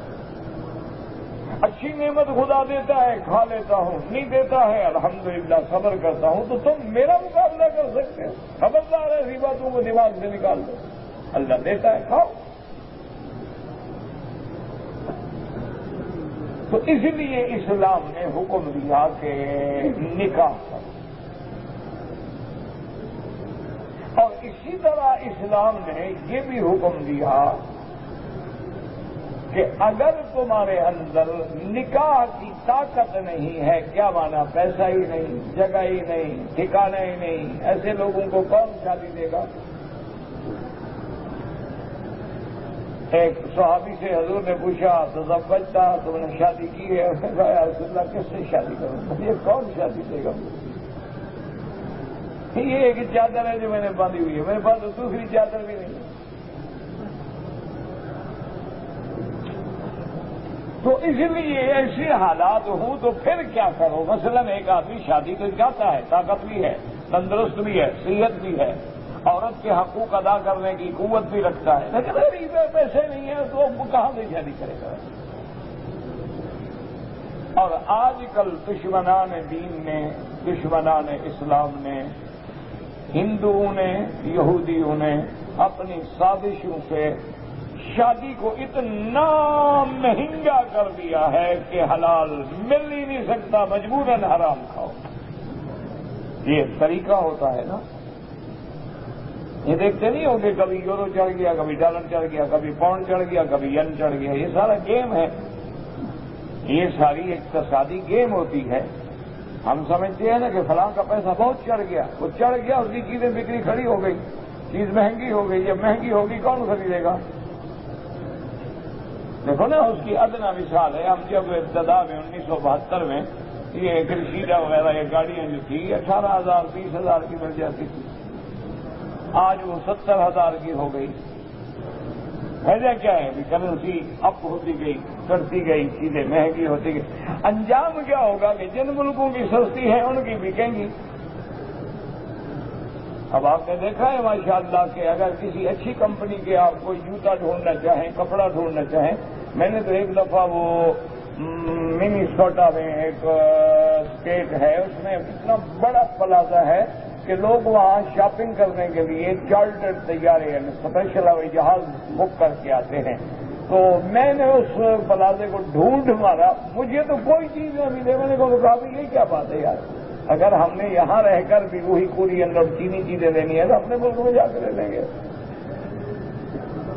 اچھی نعمت خدا دیتا ہے کھا لیتا ہوں، نہیں دیتا ہے الحمدللہ صبر کرتا ہوں، تو تم میرا مقابلہ کر سکتے ہو؟ خبردار ہے، ایسی باتوں کو دماغ سے نکال دو۔ اللہ دیتا ہے کھاؤ۔ تو اس لیے اسلام نے حکم دیا کہ نکاح کرو، اور اسی طرح اسلام نے یہ بھی حکم دیا کہ اگر تمہارے اندر نکاح کی طاقت نہیں ہے، کیا مانا؟ پیسہ ہی نہیں، جگہ ہی نہیں، ٹھکانا ہی نہیں، ایسے لوگوں کو کون شادی دے گا؟ ایک صحابی سے حضور نے پوچھا تزوجتا، تم نے شادی کی ہے؟ اس نے کہا یا رسول اللہ کس سے شادی کروں؟ یہ کون شادی دے گا؟ یہ ایک چادر ہے جو میں نے باندھی ہوئی ہے، میرے پاس تو دوسری چادر بھی نہیں ہے۔ تو اس لیے ایسے حالات ہوں تو پھر کیا کرو؟ مثلا ایک آدمی شادی تو چاہتا ہے، طاقت بھی ہے، تندرست بھی ہے، صحت بھی ہے، عورت کے حقوق ادا کرنے کی قوت بھی رکھتا ہے، لیکن غریب ہے، پیسے نہیں ہیں، تو وہ کہاں سے شادی کرے گا؟ اور آج کل دشمنان دین نے، دشمنان اسلام نے، ہندوؤں نے، یہودیوں نے اپنی سازشوں سے شادی کو اتنا مہنگا کر دیا ہے کہ حلال مل ہی نہیں سکتا، مجبوراً حرام کھاؤ۔ یہ طریقہ ہوتا ہے نا؟ یہ دیکھتے نہیں ہو کہ کبھی یورو چڑھ گیا، کبھی ڈالر چڑھ گیا، کبھی پاؤنڈ چڑھ گیا، کبھی ین چڑھ گیا، یہ سارا گیم ہے، یہ ساری اقتصادی گیم ہوتی ہے۔ ہم سمجھتے ہیں نا کہ فلاں کا پیسہ بہت چڑھ گیا، وہ چڑھ گیا، اس کی چیزیں بکری کھڑی ہو گئی، چیز مہنگی ہو گئی، جب مہنگی ہوگی کون خریدے گا؟ دیکھو نا، اس کی ادنا مثال ہے، ہم جب ابتدا میں 1972 میں یہ کرشیدہ وغیرہ یہ گاڑیاں جو تھی 18,000 20,000 کی مل جاتی تھی، آج وہ 70,000 کی ہو گئی۔ وجہ کیا ہے؟ کرنسی اپ ہوتی گئی، چڑھتی گئی، چیزیں مہنگی ہوتی گئی۔ انجام کیا ہوگا کہ جن ملکوں کی سستی ہے ان کی بکیں گی۔ اب آپ نے دیکھا ہے ماشاءاللہ کہ اگر کسی اچھی کمپنی کے آپ کوئی جوتا ڈھونڈنا چاہیں، کپڑا ڈھونڈنا چاہیں، میں نے تو ایک دفعہ وہ منیسوٹا میں ایک اسٹیٹ ہے، اس میں اتنا بڑا پلازا ہے کہ لوگ وہاں شاپنگ کرنے کے لیے چارٹرڈ طیارے یعنی اسپیشل ہوائی جہاز بک کر کے آتے ہیں۔ تو میں نے اس پلازے کو ڈھونڈ مارا، مجھے تو کوئی چیز نہ ملے۔ میں نے کہا یہ کیا بات ہے یار، اگر ہم نے یہاں رہ کر بھی وہی کورین اور چینی چیزیں لینی ہے تو اپنے ملک میں جا کے لے لیں گے۔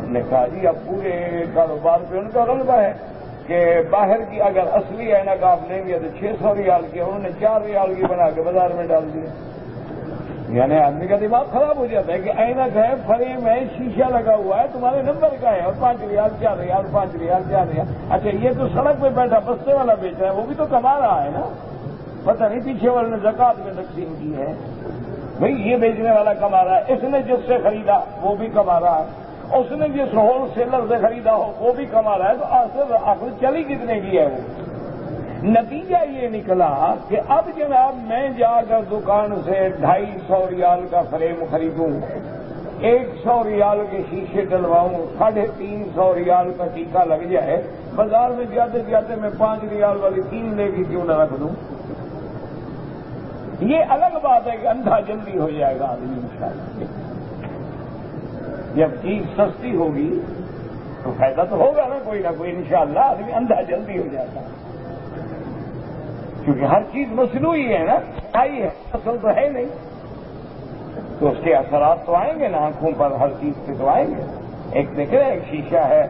ہم نے کہا جی اب پورے کاروبار پہ ان کا غلبہ ہے کہ باہر کی اگر اصلی اینک آپ لیں گے تو 600 ریال کی، انہوں نے 4 ریال کی بنا کے بازار میں ڈال دی۔ یعنی آدمی کا دماغ خراب ہو جاتا ہے کہ اینک ہے، فریم ہے، شیشہ لگا ہوا ہے، تمہارے نمبر کا ہے، اور 5 ریال 4 ریال 5 ریال 4 ریال۔ اچھا یہ تو سڑک پہ بیٹھا بستے والا بیچ رہا ہے، وہ بھی تو کما رہا ہے نا، پتہ نہیں پیچھے والے نے زکات میں تقسیم کی ہے۔ بھئی یہ بیچنے والا کما رہا ہے، اس نے جس سے خریدا وہ بھی کما رہا ہے، اس نے جس ہول سیلر سے خریدا ہو وہ بھی کما رہا ہے، تو آخر چلی کتنے کی ہے وہ؟ نتیجہ یہ نکلا کہ اب جناب میں جا کر دکان سے 250 ریال کا فریم خریدوں، 100 ریال کے شیشے ڈلواؤں، 350 ریال کا ٹیکہ لگ جائے، بازار میں جاتے جاتے میں 5 ریال والی 3 لے کی کیوں نہ رکھ دوں؟ یہ الگ بات ہے کہ اندھا جلدی ہو جائے گا آدمی انشاءاللہ۔ جب چیز سستی ہوگی تو فائدہ تو ہوگا نا کوئی نہ کوئی، انشاءاللہ آدمی اندھا جلدی ہو جاتا ہے، کیونکہ ہر چیز مصنوعی ہے نا، آئی ہے، اصل تو ہے نہیں، تو اس کے اثرات تو آئیں گے نا آنکھوں پر، ہر چیز پہ تو آئیں گے۔ ایک دیکھ رہے ایک شیشہ ہے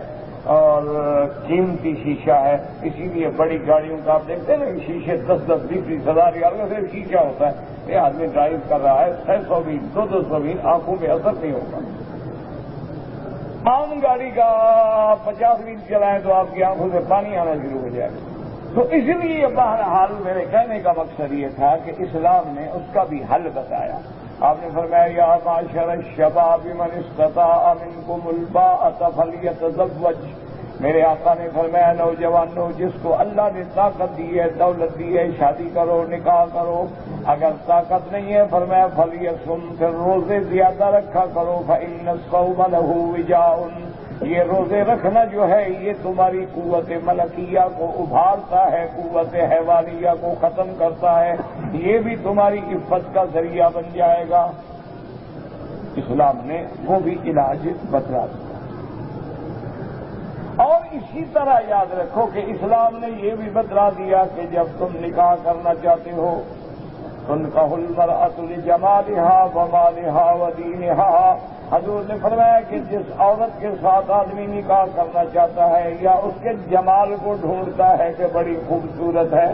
اور قیمتی شیشہ ہے. اسی لیے بڑی گاڑیوں کا آپ دیکھتے ہیں نا شیشے 10-10 20-20 ہزار ریال کا صرف شیشہ ہوتا ہے. یہ آدمی ڈرائیو کر رہا ہے 600 بھی 200 بھی آنکھوں پہ اثر نہیں ہوگا. عام گاڑی کا 50 میل چلائیں تو آپ کی آنکھوں سے پانی آنا شروع ہو جائے گا. تو اس لیے بہرحال میرے کہنے کا مقصد یہ تھا کہ اسلام نے اس کا بھی حل بتایا. آپ نے فرمایا یا معاشر الشباب من استطاع منکم الباءۃ فلیتزوج. میرے آقا نے فرمایا نوجوانوں جس کو اللہ نے طاقت دی ہے دولت دی ہے شادی کرو نکاح کرو. اگر طاقت نہیں ہے فرمایا فلیصم پھر روزے زیادہ رکھا کرو. فإن الصوم له وجاء. یہ روزے رکھنا جو ہے یہ تمہاری قوت ملکیہ کو ابھارتا ہے قوت حیوانیہ کو ختم کرتا ہے. یہ بھی تمہاری عفت کا ذریعہ بن جائے گا. اسلام نے وہ بھی علاج بتلا دیا. اور اسی طرح یاد رکھو کہ اسلام نے یہ بھی بتلا دیا کہ جب تم نکاح کرنا چاہتے ہو تنکح المرأۃ لجمالها ومالها ودینها. حضور نے فرمایا کہ جس عورت کے ساتھ آدمی نکاح کرنا چاہتا ہے یا اس کے جمال کو ڈھونڈتا ہے کہ بڑی خوبصورت ہے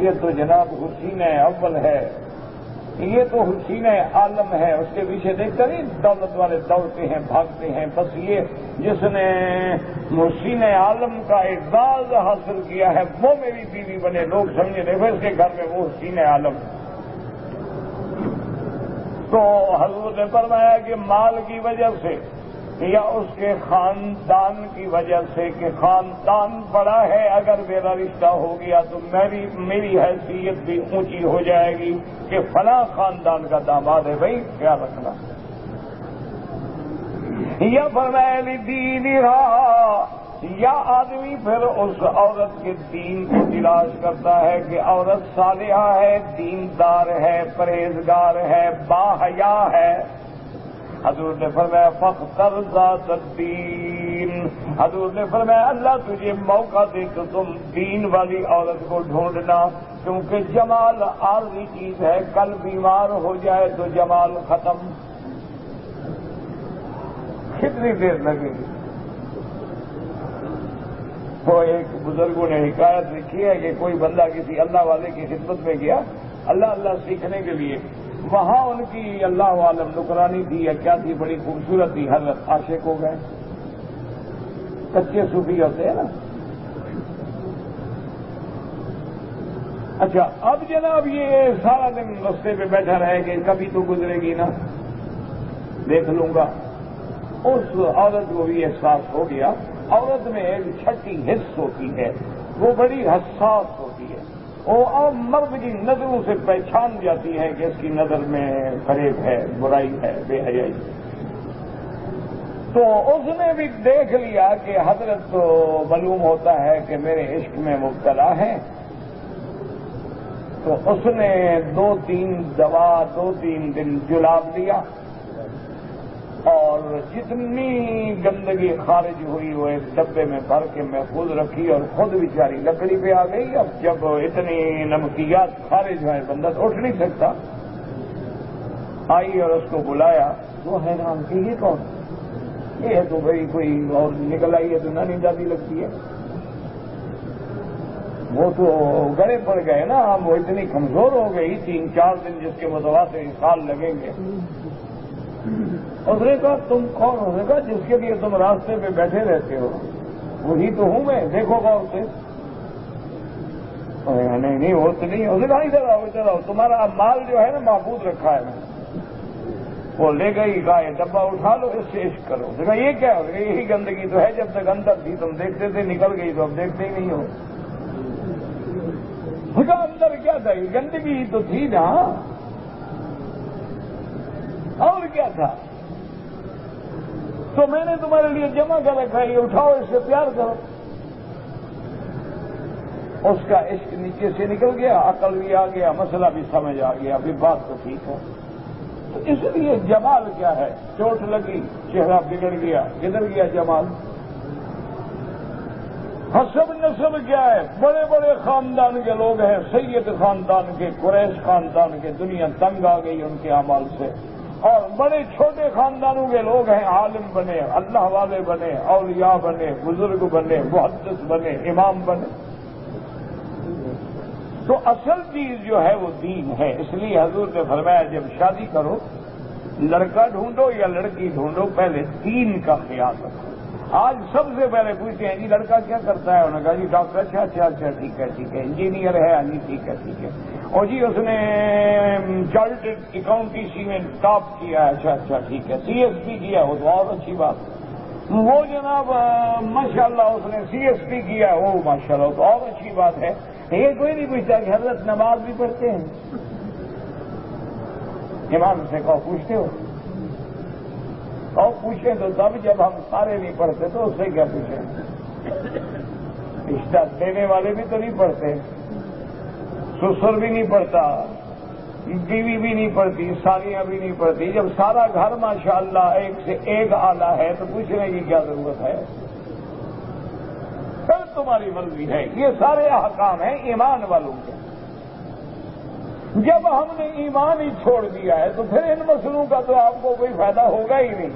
یہ تو جناب حسین اول ہے یہ تو حسین عالم ہے. اس کے پیچھے دیکھتا نہیں دولت والے دوڑتے ہیں بھاگتے ہیں. بس یہ جس نے حسین عالم کا اعزاز حاصل کیا ہے وہ میری بیوی بنے. لوگ سمجھے دیکھو اس کے گھر میں وہ حسین عالم. تو حضور نے فرمایا کہ مال کی وجہ سے یا اس کے خاندان کی وجہ سے کہ خاندان بڑا ہے اگر میرا رشتہ ہو گیا تو میری حیثیت بھی اونچی ہو جائے گی کہ فلاں خاندان کا داماد ہے. بھائی خیال رکھنا. یا فرمایا لدینہا. یا آدمی پھر اس عورت کے دین کو تلاش کرتا ہے کہ عورت صالحہ ہے دیندار ہے پرہیزگار ہے باحیا ہے. حضور نے فرمایا فاختر ذات الدین. حضور نے فرمایا اللہ تجھے موقع دے تو تم دین والی عورت کو ڈھونڈنا کیونکہ جمال عارضی چیز ہے. کل بیمار ہو جائے تو جمال ختم. کتنی دیر لگے گی. وہ ایک بزرگوں نے حکایت لکھی ہے کہ کوئی بندہ کسی اللہ والے کی خدمت میں گیا اللہ سیکھنے کے لیے. وہاں ان کی اللہ عالم نکرانی تھی یا کیا تھی بڑی خوبصورت تھی. حضرت عاشق ہو گئے. کچے صوفی ہوتے ہیں نا. اچھا اب جناب یہ سارا دن رستے پہ بیٹھا رہے کہ کبھی تو گزرے گی نا دیکھ لوں گا. اس عورت کو بھی احساس ہو گیا. عورت میں ایک چھٹی حص ہوتی ہے وہ بڑی حساس ہوتی ہے. وہ مرد کی نظروں سے پہچان جاتی ہے کہ اس کی نظر میں فریب ہے برائی ہے بے حیائی. تو اس نے بھی دیکھ لیا کہ حضرت تو معلوم ہوتا ہے کہ میرے عشق میں مبتلا ہے. تو اس نے 2-3 دن جلاب لیا اور جتنی گندگی خارج ہوئی وہ ایک ڈبے میں بھر کے محفوظ رکھی اور خود بیچاری لکڑی پہ آ گئی. اب جب اتنی نمکیات خارج ہوئے بندہ تو اٹھ نہیں سکتا. آئی اور اس کو بلایا. وہ حیران کہ یہ کون؟ یہ ہے تو بھائی کوئی اور نکل آئی ہے تو نانی دادی لگتی ہے. وہ تو گڑے پڑ گئے نا. وہ اتنی کمزور ہو گئی 3-4 دن جس کے متواتر سال لگیں گے. اس نے کہا تم کون؟ اس نے کہا جس کے لیے تم راستے پہ بیٹھے رہتے ہو وہی تو ہوں میں. دیکھو غور سے. نہیں وہ تو نہیں. اس نے کہا ادھر آؤ تمہارا مال جو ہے نا محفوظ رکھا ہے میں. وہ لے گئی کہا یہ ڈبہ اٹھا لو اس سے عشق کرو. اس نے کہا یہ کیا ہو گیا؟ یہی گندگی تو ہے جب تک اندر تھی تم دیکھتے تھے نکل گئی تو اب دیکھتے ہی نہیں ہو. اس کا اندر کیا تھا؟ یہ گندگی تو تھی نا اور کیا تھا. تو میں نے تمہارے لیے جمع کر رکھا ہے یہ اٹھاؤ اس سے پیار کرو. اس کا عشق نیچے سے نکل گیا عقل بھی آ گیا مسئلہ بھی سمجھ آ گیا. ابھی بات تو ٹھیک ہے. تو اس لیے جمال کیا ہے؟ چوٹ لگی چہرہ بگڑ گیا کدھر گیا جمال؟ حسب نسب کیا ہے؟ بڑے بڑے خاندان کے لوگ ہیں سید خاندان کے قریش خاندان کے. دنیا تنگ آ گئی ان کے اعمال سے. اور بڑے چھوٹے خاندانوں کے لوگ ہیں، عالم بنے، اللہ والے بنے، اولیاء بنے، بزرگ بنے، محدث بنے، امام بنے. تو اصل چیز جو ہے وہ دین ہے. اس لیے حضور نے فرمایا جب شادی کرو، لڑکا ڈھونڈو یا لڑکی ڈھونڈو، پہلے دین کا خیال رکھو. آج سب سے پہلے پوچھتے ہیں جی لڑکا کیا کرتا ہے؟ انہوں نے کہا جی ڈاکٹر. اچھا اچھا اچھا ٹھیک ہے ٹھیک ہے. انجینئر ہے؟ ہاں جی ٹھیک ہے ٹھیک ہے. اور جی اس نے چارٹرڈ اکاؤنٹنسی میں ٹاپ کیا ہے. اچھا اچھا ٹھیک ہے. سی ایس پی کیا وہ تو بہت اچھی بات. وہ جناب ماشاء اللہ اس نے سی ایس پی کیا ہے، وہ ماشاء اللہ تو اور اچھی بات ہے. یہ کوئی نہیں پوچھتا کہ حضرت نماز بھی پڑھتے ہیں؟ امام سے کہو پوچھتے ہو؟ اور پوچھیں تو تب جب ہم سارے نہیں پڑھتے تو اس سے کیا پوچھیں؟ رشتہ دینے والے بھی تو نہیں پڑھتے، سسر بھی نہیں پڑھتا، بیوی بھی نہیں پڑھتی، سالیاں بھی نہیں پڑھتی. جب سارا گھر ماشاءاللہ ایک سے ایک آلہ ہے تو پوچھنے کی کیا ضرورت ہے؟ پھر تمہاری مرضی ہے. یہ سارے احکام ہیں ایمان والوں کے. جب ہم نے ایمان ہی چھوڑ دیا ہے تو پھر ان مسئلوں کا تو آپ کو کوئی فائدہ ہوگا ہی نہیں.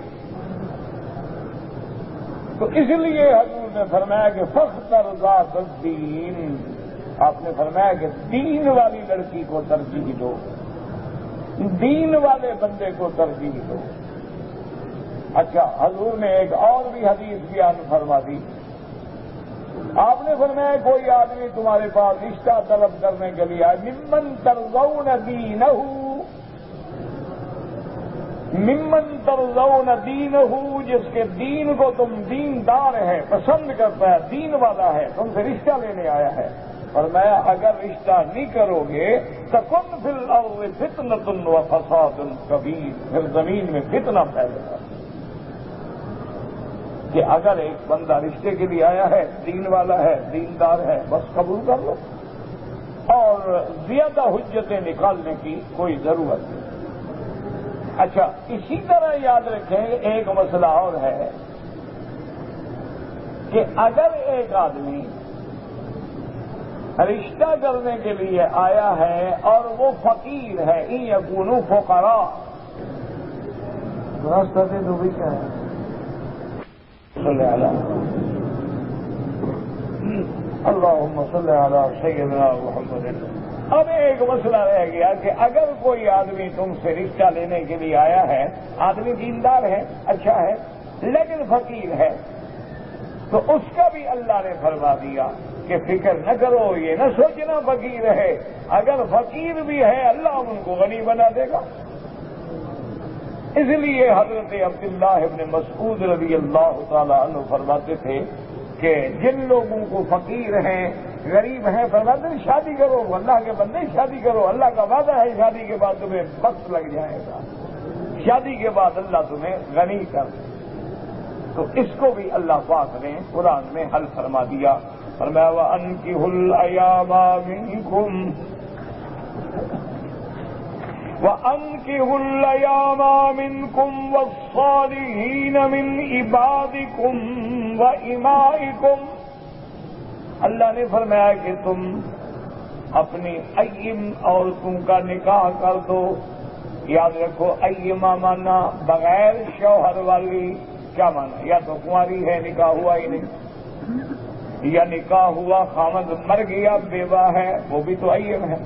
تو اس لیے حضور نے فرمایا کہ فاختر ذات الدین. آپ نے فرمایا کہ دین والی لڑکی کو ترجیح دو، دین والے بندے کو ترجیح دو. اچھا حضور نے ایک اور بھی حدیث بیان فرما دی. آپ نے فرمایا کوئی آدمی تمہارے پاس رشتہ طلب کرنے کے لیے آئے، ممن ترضون دینہ، ممن ترضون دینہ، جس کے دین کو تم دیندار ہے، پسند کرتا ہے، دین والا ہے، تم سے رشتہ لینے آیا ہے. فرمایا اگر رشتہ نہیں کرو گے تکن فی الارض فتنۃ وفساد کبیر، پھر زمین میں فتنہ پھیلے گا. کہ اگر ایک بندہ رشتے کے لیے آیا ہے، دین والا ہے، دیندار ہے، بس قبول کر لو، اور زیادہ حجتیں نکالنے کی کوئی ضرورت نہیں. اچھا اسی طرح یاد رکھیں ایک مسئلہ اور ہے کہ اگر ایک آدمی رشتہ کرنے کے لیے آیا ہے اور وہ فقیر ہے، ان یکونوا فقراء، راستہ دے دو بھی کیا ہے. اللہم صلی علی سیدنا محمد. اب ایک مسئلہ رہ گیا کہ اگر کوئی آدمی تم سے رشتہ لینے کے لیے آیا ہے، آدمی دیندار ہے، اچھا ہے، لیکن فقیر ہے، تو اس کا بھی اللہ نے فرما دیا کہ فکر نہ کرو، یہ نہ سوچنا فقیر ہے، اگر فقیر بھی ہے اللہ ان کو غنی بنا دے گا. اس لیے حضرت عبداللہ ابن مسعود رضی اللہ تعالی عنہ فرماتے تھے کہ جن لوگوں کو فقیر ہیں، غریب ہیں، فرماتے ہیں شادی کرو، اللہ کے بندے شادی کرو، اللہ کا وعدہ ہے شادی کے بعد تمہیں وقت لگ جائے گا، شادی کے بعد اللہ تمہیں غنی کر دے. تو اس کو بھی اللہ پاک نے قرآن میں حل فرما دیا. فرمایا وَأَنكِحُوا الْأَيَامَ مِنكُمْ وَأَنكِحُوا الْأَيَامَ مِنكُمْ وَالصَّالِحِينَ مِنْ عِبَادِكُمْ وَإِمَائِكُمْ. اللہ نے فرمایا کہ تم اپنی ایم عورتوں کا نکاح کر دو. یاد رکھو ایمہ مانا بغیر شوہر والی. کیا مانا؟ یا تو کنواری ہے نکاح ہوا ہی نہیں، یا نکاح ہوا خامد مر گیا بیوہ ہے، وہ بھی تو ایم ہے.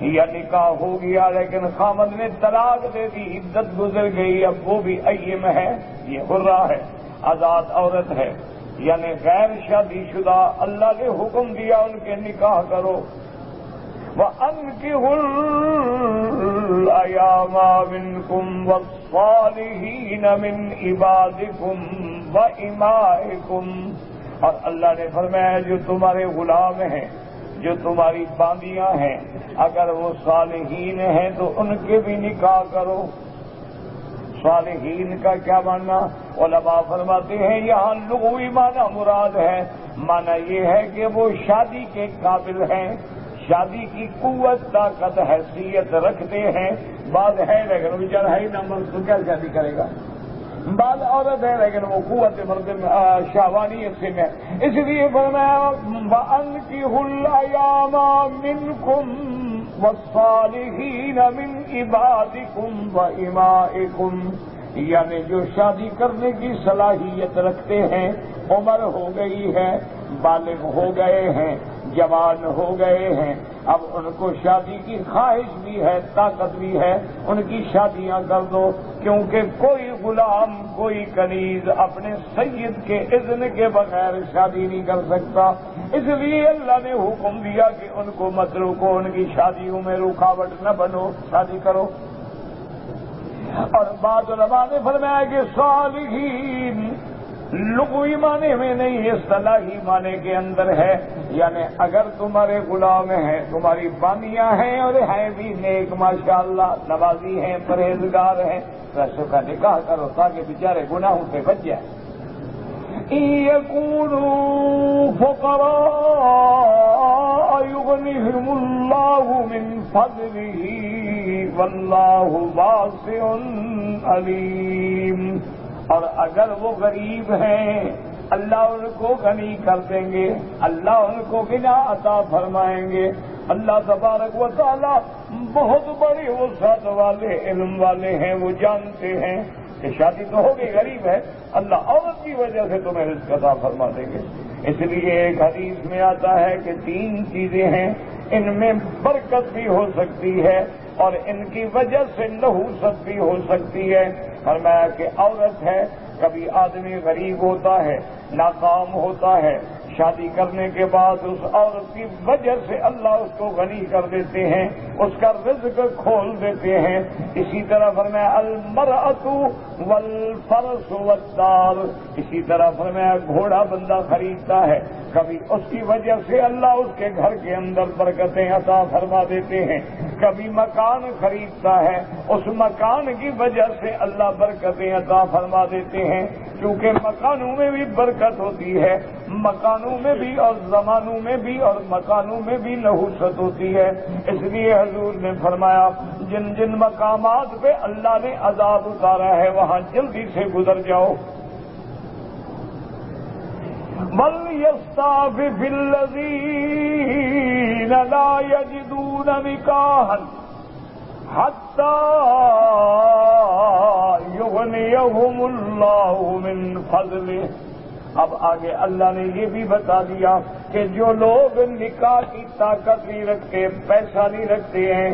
یا نکاح ہو گیا لیکن خامد نے طلاق دے دی، عدت گزر گئی، اب وہ بھی ایم ہے، یہ حرہ ہے، آزاد عورت ہے. یعنی غیر شادی شدہ اللہ نے حکم دیا ان کے نکاح کرو. وَأَنكِحُوا الْأَيَامَ مِنكُمْ وَالصَّالِحِينَ مِنْ عِبَادِكُمْ وَإِمَائِكُمْ. اور اللہ نے فرمایا جو تمہارے غلام ہیں، جو تمہاری باندیاں ہیں، اگر وہ صالحین ہیں تو ان کے بھی نکاح کرو. صالحین کا کیا معنی؟ علماء فرماتے ہیں یہاں لغوی معنی مراد ہے. معنی یہ ہے کہ وہ شادی کے قابل ہیں، شادی کی قوت طاقت حیثیت رکھتے ہیں. بعض ہے لیکن بیچارہ ہے نہ مرد تو کیا شادی کرے گا. بعض عورت ہے لیکن وہ قوت مرد شہوانیت سے ہے. اس لیے فرمایا وَأَنكِحُوا الْأَيَامَ مِنكُمْ والصالحین من عبادکم وإمائکم، یعنی جو شادی کرنے کی صلاحیت رکھتے ہیں، عمر ہو گئی ہے، بالغ ہو گئے ہیں، جوان ہو گئے ہیں، اب ان کو شادی کی خواہش بھی ہے، طاقت بھی ہے، ان کی شادیاں کر دو، کیونکہ کوئی غلام، کوئی کنیز اپنے سید کے اذن کے بغیر شادی نہیں کر سکتا، اس لیے اللہ نے حکم دیا کہ ان کو مت روکو، ان کی شادیوں میں رکاوٹ نہ بنو، شادی کرو۔ اور بعض علماء نے فرمایا کہ صالحین لغوی معنی میں نہیں، اصطلاحی معنی کے اندر ہے، یعنی اگر تمہارے غلام ہیں، تمہاری بامیاں ہیں اور ہیں بھی نیک ماشاءاللہ، نمازی ہیں، پرہیزگار ہیں، تو کا نکاح کرو تاکہ بیچارے گناہوں سے بچ جائیں۔ يكونوا فقراء يغنهم الله من فضله والله واسع عليم، اور اگر وہ غریب ہیں اللہ ان کو غنی کر دیں گے، اللہ ان کو غنا عطا فرمائیں گے۔ اللہ تبارک و تعالی بہت بڑے وسعت والے، علم والے ہیں، وہ جانتے ہیں کہ شادی تو ہوگی، غریب ہے، اللہ عورت کی وجہ سے تمہیں رزق عطا فرما دیں گے۔ اس لیے ایک حدیث میں آتا ہے کہ 3 چیزیں ہیں، ان میں برکت بھی ہو سکتی ہے اور ان کی وجہ سے نحوست بھی ہو سکتی ہے۔ فرمایا کہ عورت ہے، کبھی آدمی غریب ہوتا ہے، ناکام ہوتا ہے، شادی کرنے کے بعد اس عورت کی وجہ سے اللہ اس کو غنی کر دیتے ہیں، اس کا رزق کھول دیتے ہیں۔ اسی طرح فرمایا المرأۃ والفرس والدار، اسی طرح فرمایا گھوڑا بندہ خریدتا ہے، کبھی اس کی وجہ سے اللہ اس کے گھر کے اندر برکتیں عطا فرما دیتے ہیں، کبھی مکان خریدتا ہے، اس مکان کی وجہ سے اللہ برکتیں عطا فرما دیتے ہیں، کیونکہ مکانوں میں بھی برکت ہوتی ہے، مکانوں میں بھی اور زمانوں میں بھی اور مکانوں میں بھی نحوست ہوتی ہے۔ اس لیے حضور نے فرمایا جن جن مقامات پہ اللہ نے عذاب اتارا ہے وہاں جلدی سے گزر جاؤ۔ وَلْيَسْتَعْفِفِ الَّذِينَ لَا يَجِدُونَ نِكَاحًا حَتَّى يُغْنِيَهُمُ اللَّهُ مِنْ فَضْلِهِ۔ اب آگے اللہ نے یہ بھی بتا دیا کہ جو لوگ نکاح کی طاقت نہیں رکھتے، پیسہ نہیں رکھتے ہیں،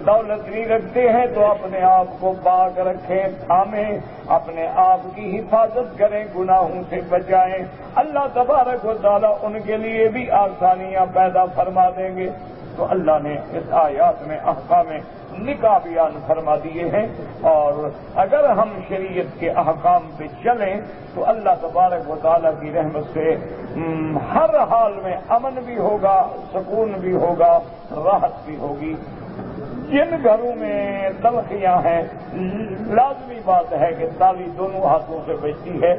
دولت نہیں رکھتے ہیں، تو اپنے آپ کو پاک رکھیں، تھامیں، اپنے آپ کی حفاظت کریں، گناہوں سے بچائیں، اللہ تبارک و تعالیٰ ان کے لیے بھی آسانیاں پیدا فرما دیں گے۔ تو اللہ نے اس آیات میں احکام نکاح بیان فرما دیے ہیں، اور اگر ہم شریعت کے احکام پہ چلیں تو اللہ تبارک و تعالیٰ کی رحمت سے ہر حال میں امن بھی ہوگا، سکون بھی ہوگا، راحت بھی ہوگی۔ جن گھروں میں تلخیاں ہیں، لازمی بات ہے کہ تالی دونوں ہاتھوں سے بجتی ہے،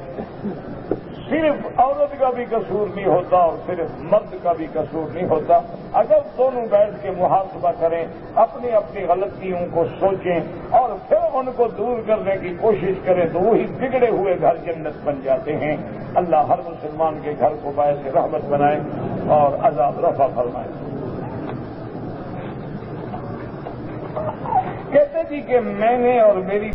صرف عورت کا بھی قصور نہیں ہوتا اور صرف مرد کا بھی قصور نہیں ہوتا۔ اگر دونوں بیٹھ کے محاسبہ کریں، اپنی اپنی غلطیوں کو سوچیں اور پھر ان کو دور کرنے کی کوشش کریں تو وہی بگڑے ہوئے گھر جنت بن جاتے ہیں۔ اللہ ہر مسلمان کے گھر کو باعث رحمت بنائے اور عذاب رفع فرمائے۔ کہتے تھی کہ میں نے اور میری